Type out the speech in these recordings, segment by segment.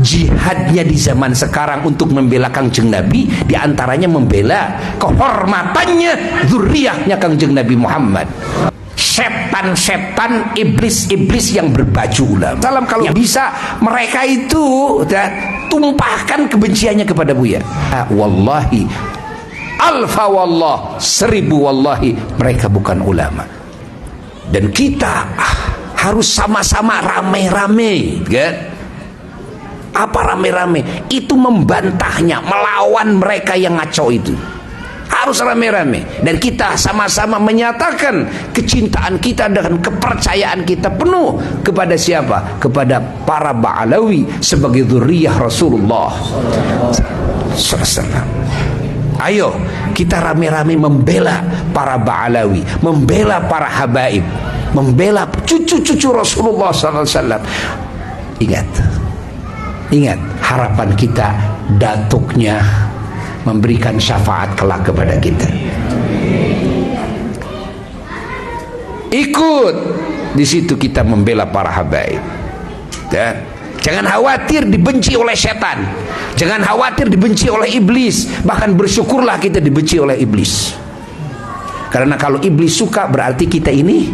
Jihadnya di zaman sekarang untuk membela Kangjeng Nabi, diantaranya membela kehormatannya zuriyahnya Kangjeng Nabi Muhammad. Setan-setan, iblis-iblis yang berbaju ulama. Salam kalau bisa mereka itu tumpahkan kebenciannya kepada Buya. Wallahi, alfa wallah, 1000 wallahi, mereka bukan ulama. Dan kita harus sama-sama rame-rame, kan? Apa rame-rame? Itu membantahnya, melawan mereka yang ngaco itu. Harus rame-rame. Dan kita sama-sama menyatakan kecintaan kita dan kepercayaan kita penuh kepada siapa? Kepada para Ba'alawi sebagai dzurriyyah Rasulullah SAW. Ayo kita rame-rame membela para Ba'alawi, membela para habaib, membela cucu-cucu Rasulullah SAW. Ingat, harapan kita datuknya memberikan syafaat kelak kepada kita. Ikut di situ kita membela para habaib. Jangan khawatir dibenci oleh setan, jangan khawatir dibenci oleh iblis. Bahkan bersyukurlah kita dibenci oleh iblis, karena kalau iblis suka berarti kita ini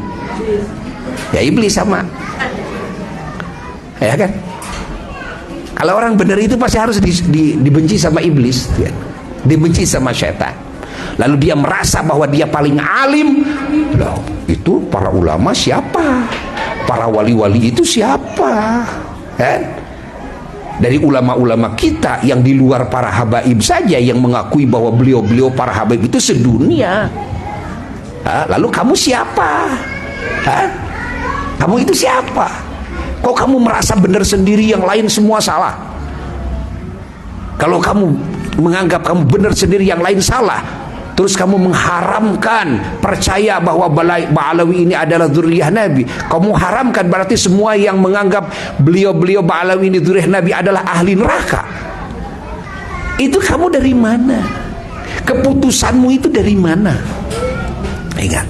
ya iblis sama, ya kan? Kalau orang benar itu pasti harus dibenci sama iblis, ya. Dibenci sama setan. Lalu dia merasa bahwa dia paling alim. Loh, itu para ulama siapa? Para wali-wali itu siapa? Kan? Dari ulama-ulama kita yang di luar para habaib saja yang mengakui bahwa beliau-beliau para habaib itu sedunia. Lalu kamu siapa? Kamu itu siapa? Kok kamu merasa benar sendiri, yang lain semua salah? Kalau kamu menganggap kamu benar sendiri, yang lain salah, terus kamu mengharamkan percaya bahwa Ba'alawi ini adalah dzurriyyah Nabi, kamu haramkan, berarti semua yang menganggap beliau-beliau Ba'alawi ini dzurriyyah Nabi adalah ahli neraka. Itu kamu dari mana? Keputusanmu itu dari mana? Ingat.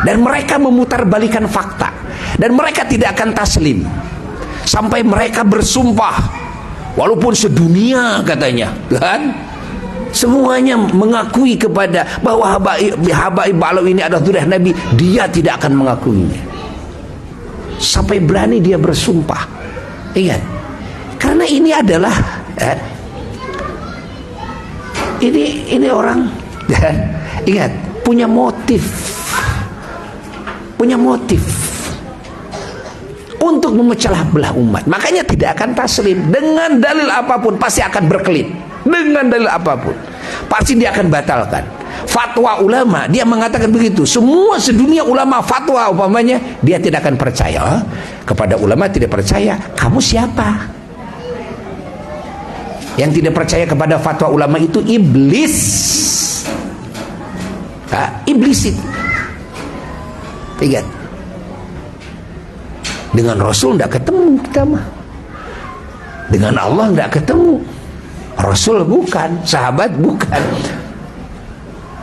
Dan mereka memutarbalikan fakta, dan mereka tidak akan taslim sampai mereka bersumpah, walaupun sedunia katanya, kan? Semuanya mengakui kepada bahwa habaib Ba'alawi ini adalah dzurriyyah Nabi, dia tidak akan mengakuinya. Sampai berani dia bersumpah. Ingat, karena ini adalah ini orang, ingat, punya motif untuk memecah belah umat. Makanya tidak akan taslim. Dengan dalil apapun pasti akan berkelit. Dengan dalil apapun pasti dia akan batalkan. Fatwa ulama, dia mengatakan begitu. Semua sedunia ulama fatwa umpamanya, dia tidak akan percaya. Kepada ulama tidak percaya, kamu siapa? Yang tidak percaya kepada fatwa ulama itu iblis. Iblis itu. Ingat, dengan Rasul tidak ketemu kita mah, dengan Allah tidak ketemu, Rasul bukan, sahabat bukan.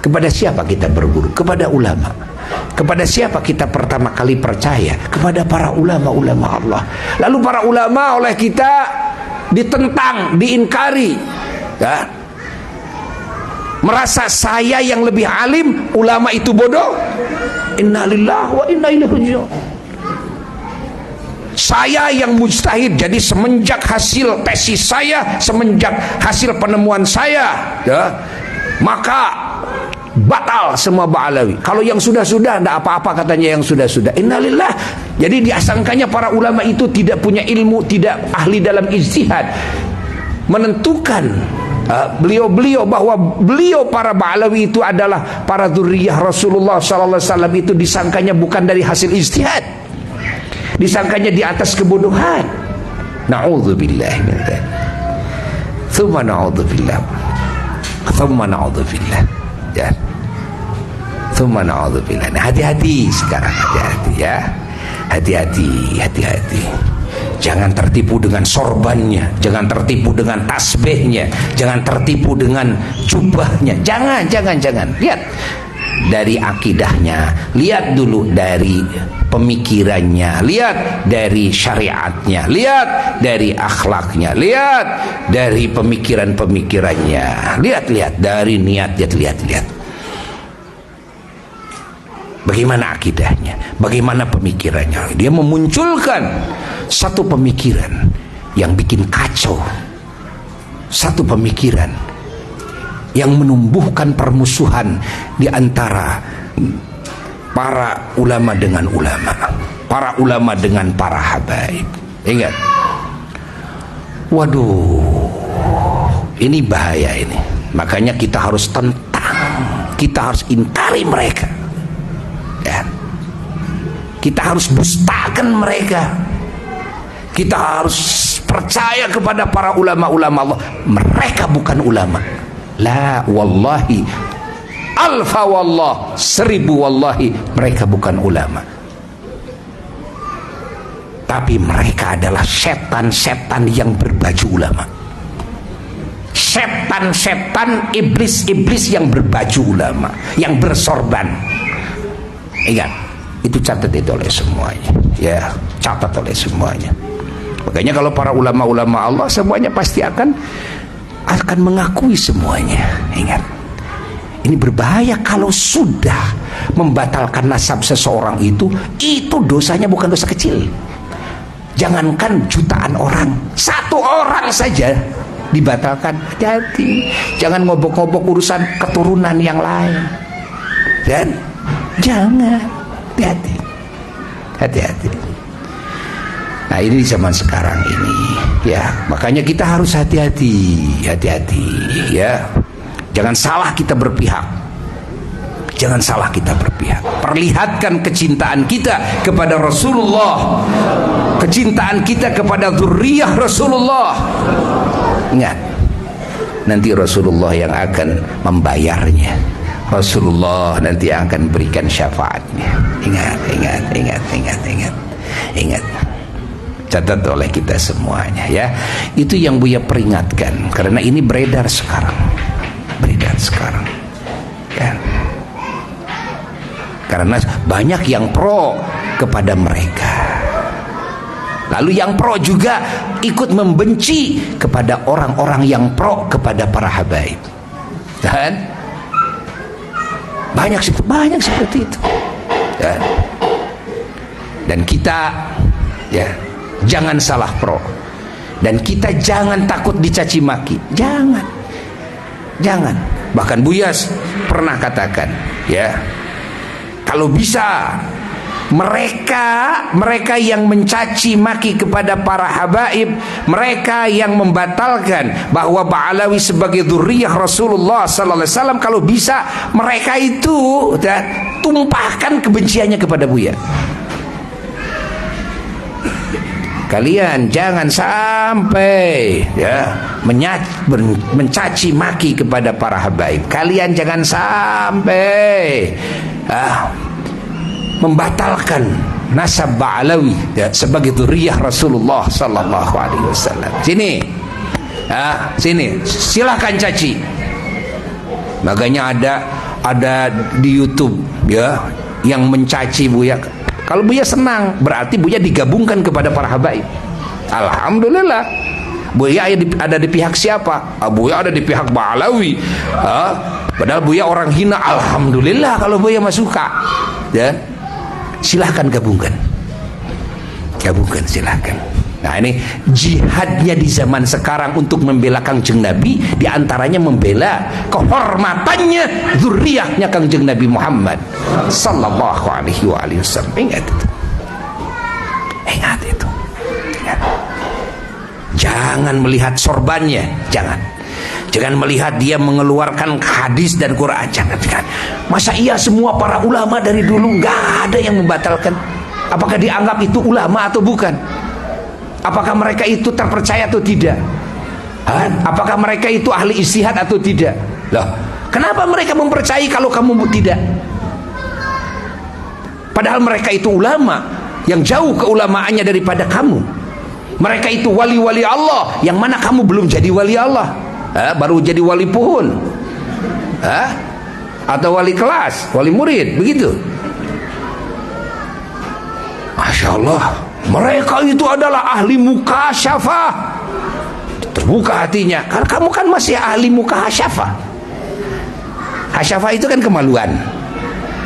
Kepada siapa kita berguru? Kepada ulama. Kepada siapa kita pertama kali percaya? Kepada para ulama-ulama Allah. Lalu para ulama oleh kita ditentang, diingkari, ya. Merasa saya yang lebih alim, ulama itu bodoh. Innalillahi wa inna ilaihi raji'un. Saya yang mujtahid, jadi semenjak hasil tesis saya, semenjak hasil penemuan saya, ya, maka batal semua Ba'alawi. Kalau yang sudah-sudah tidak apa-apa katanya, yang sudah-sudah. Innalillah. Jadi disangkanya para ulama itu tidak punya ilmu, tidak ahli dalam ijtihad menentukan beliau-beliau bahwa beliau para Ba'alawi itu adalah para dzurriyyah Rasulullah SAW. Itu disangkanya bukan dari hasil ijtihad, disangkanya di atas kebodohan. Na'udzubillah min dzalik. Tsumma na'udzubillah. Tsumma na'udzubillah. Ya. Tsumma na'udzubillah. Nah, hati-hati sekarang, hati-hati ya. Hati-hati. Jangan tertipu dengan sorbannya, jangan tertipu dengan tasbihnya, jangan tertipu dengan jubahnya. Jangan. Lihat, dari akidahnya, lihat dulu dari pemikirannya, lihat dari syariatnya, lihat dari akhlaknya, lihat dari pemikiran-pemikirannya, lihat dari niatnya, lihat bagaimana akidahnya, bagaimana pemikirannya. Dia memunculkan satu pemikiran yang bikin kacau, satu pemikiran yang menumbuhkan permusuhan di antara para ulama dengan ulama, para ulama dengan para habaib. Ingat, waduh, ini bahaya ini. Makanya kita harus tentang, kita harus ingkari mereka, ya. Kita harus dustakan mereka. Kita harus percaya kepada para ulama-ulama Allah. Mereka bukan ulama. La wallahi, alfa wallah, 1000 wallahi, mereka bukan ulama. Tapi mereka adalah setan-setan yang berbaju ulama. Setan-setan, iblis-iblis yang berbaju ulama, yang bersorban. Ingat, itu catat itu oleh semuanya. Ya, catat oleh semuanya. Makanya kalau para ulama-ulama Allah semuanya pasti akan mengakui semuanya. Ingat, ini berbahaya kalau sudah membatalkan nasab seseorang itu dosanya bukan dosa kecil. Jangankan jutaan orang, 1 orang saja dibatalkan. Hati-hati, jangan ngobok-ngobok urusan keturunan yang lain. Dan jangan, hati-hati. Nah, ini di zaman sekarang ini, ya, makanya kita harus hati-hati, ya. Jangan salah kita berpihak. Jangan salah kita berpihak. Perlihatkan kecintaan kita kepada Rasulullah, kecintaan kita kepada dzurriyyah Rasulullah. Ingat, nanti Rasulullah yang akan membayarnya. Rasulullah nanti akan berikan syafaatnya. Ingat. Catat oleh kita semuanya, ya. Itu yang Buya peringatkan, karena ini beredar sekarang, ya. Karena banyak yang pro kepada mereka, lalu yang pro juga ikut membenci kepada orang-orang yang pro kepada para habaib. Dan banyak seperti itu, ya. Dan kita, ya, jangan salah pro, dan kita jangan takut dicaci maki, jangan. Bahkan Buya pernah katakan, ya, kalau bisa mereka yang mencaci maki kepada para habaib, mereka yang membatalkan bahwa Ba'alawi sebagai dzurriyyah Rasulullah sallallahu alaihi wasallam, kalau bisa mereka itu tumpahkan kebenciannya kepada Buya. Kalian jangan sampai, ya, mencaci maki kepada para habaib. Kalian jangan sampai membatalkan nasab Ba'alawi, ya, sebagai dzurriyyah Rasulullah sallallahu alaihi wasallam. Sini, silakan caci. Makanya ada di YouTube, ya, yang mencaci Buya. Kalau Buya senang, berarti Buya digabungkan kepada para habaib. Alhamdulillah. Buya ada di pihak siapa? Buya ada di pihak Ba'alawi. Padahal Buya orang hina. Alhamdulillah kalau Buya mah suka. Ya, silahkan gabungkan, silahkan. Nah, ini jihadnya di zaman sekarang untuk membela Kangjeng Nabi, diantaranya membela kehormatannya dzurriyyahnya Kangjeng Nabi Muhammad sallallahu alaihi wasallam. Ingat itu. Jangan melihat sorbannya, jangan melihat dia mengeluarkan hadis dan Quran, jangan. Masa iya semua para ulama dari dulu nggak ada yang membatalkan? Apakah dianggap itu ulama atau bukan? Apakah mereka itu terpercaya atau tidak? Apakah mereka itu ahli ijtihad atau tidak? Loh, kenapa mereka mempercayai kalau kamu tidak? Padahal mereka itu ulama yang jauh keulamaannya daripada kamu. Mereka itu wali-wali Allah, yang mana kamu belum jadi wali Allah, baru jadi wali pohon. atau wali kelas, wali murid, begitu. Masya Allah, mereka itu adalah ahli mukasyafah. Terbuka hatinya, karena kamu kan masih ahli mukasyafah. Hasyafah itu kan kemaluan,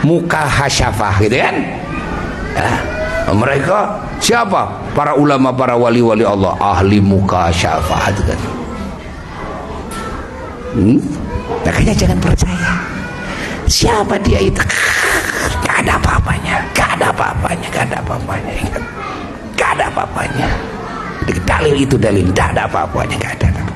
mukasyafah gitu kan. Mereka siapa? Para ulama, para wali-wali Allah, ahli mukasyafah itu kan. Makanya jangan percaya. Siapa dia itu? Gak ada apa-apanya, gak ada apa-apanya, gak ada apa-apanya, gak ada apa-apanya. Dalil itu dalil, gak ada apa-apanya, gak ada apa-apa.